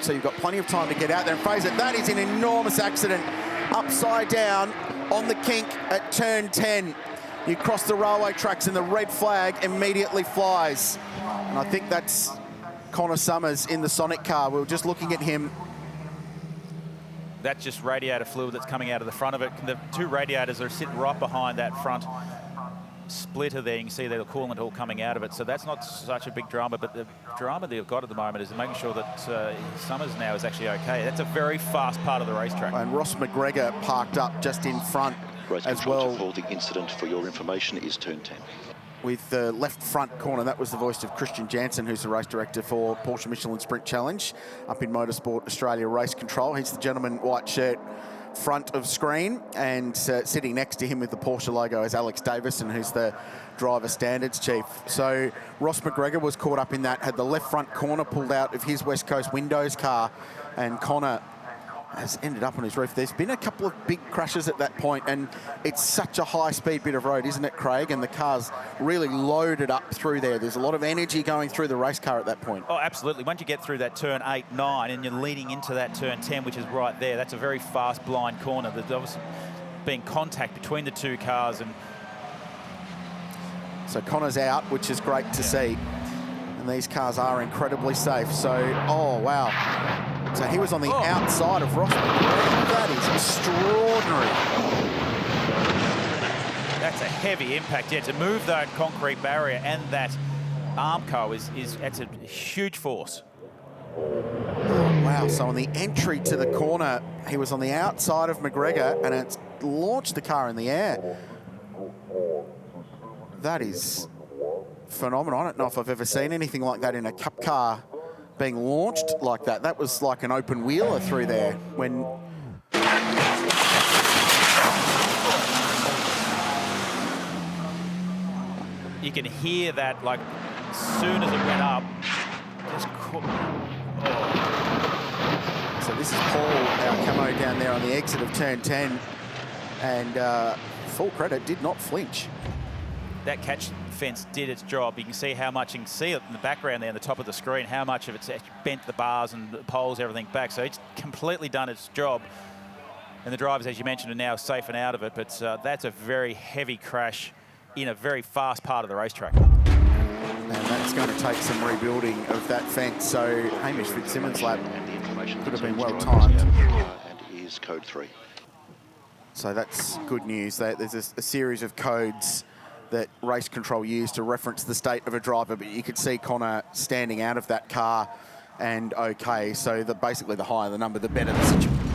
so you've got plenty of time to get out there. And Fraser, that is an enormous accident. Upside down on the kink at turn 10. You cross the railway tracks and the red flag immediately flies. And I think that's Connor Summers in the Sonic car. We were just looking at him. That's just radiator fluid that's coming out of the front of it. The two radiators are sitting right behind that front splitter there. You can see the coolant all coming out of it. So that's not such a big drama, but the drama they've got at the moment is making sure that Summers now is actually okay. That's a very fast part of the racetrack. And Ross McGregor parked up just in front as well. For the incident, for your information, is turn 10. With the left front corner, that was the voice of Christian Jansen, who's the race director for Porsche Michelin Sprint Challenge up in Motorsport Australia Race Control. He's the gentleman, white shirt, front of screen, and sitting next to him with the Porsche logo is Alex Davison, who's the driver standards chief. So Ross McGregor was caught up in that, had the left front corner pulled out of his West Coast Windows car, and Connor has ended up on his roof. There's been a couple of big crashes at that point, and it's such a high-speed bit of road, isn't it, Craig? And the car's really loaded up through there. There's a lot of energy going through the race car at that point. Oh, absolutely. Once you get through that turn 8, 9, and you're leading into that turn 10, which is right there, that's a very fast blind corner. There's obviously been contact between the two cars. And so Connor's out, which is great to see. And these cars are incredibly safe. So, oh, wow. So he was on the outside of Ross McGregor. That is extraordinary. That's a heavy impact. Yeah, to move that concrete barrier and that Armco that's a huge force. Oh, wow. So on the entry to the corner, he was on the outside of McGregor, and it's launched the car in the air. That is phenomenal. I don't know if I've ever seen anything like that in a cup car being launched like that. That was like an open wheeler through there when... You can hear that, like, as soon as it went up, just... So this is Paul Alcamo down there on the exit of turn 10, and full credit, did not flinch. That catch fence did its job. You can see how much, you can see it in the background there on the top of the screen, how much of it's bent the bars and the poles, everything back. So it's completely done its job. And the drivers, as you mentioned, are now safe and out of it. But that's a very heavy crash in a very fast part of the racetrack. And that's going to take some rebuilding of that fence. So Hamish Fitzsimmons' lap could have been well timed. And is code 3. So that's good news. There's a series of codes that race control used to reference the state of a driver, but you could see Connor standing out of that car and okay. So basically the higher the number, the better the situation.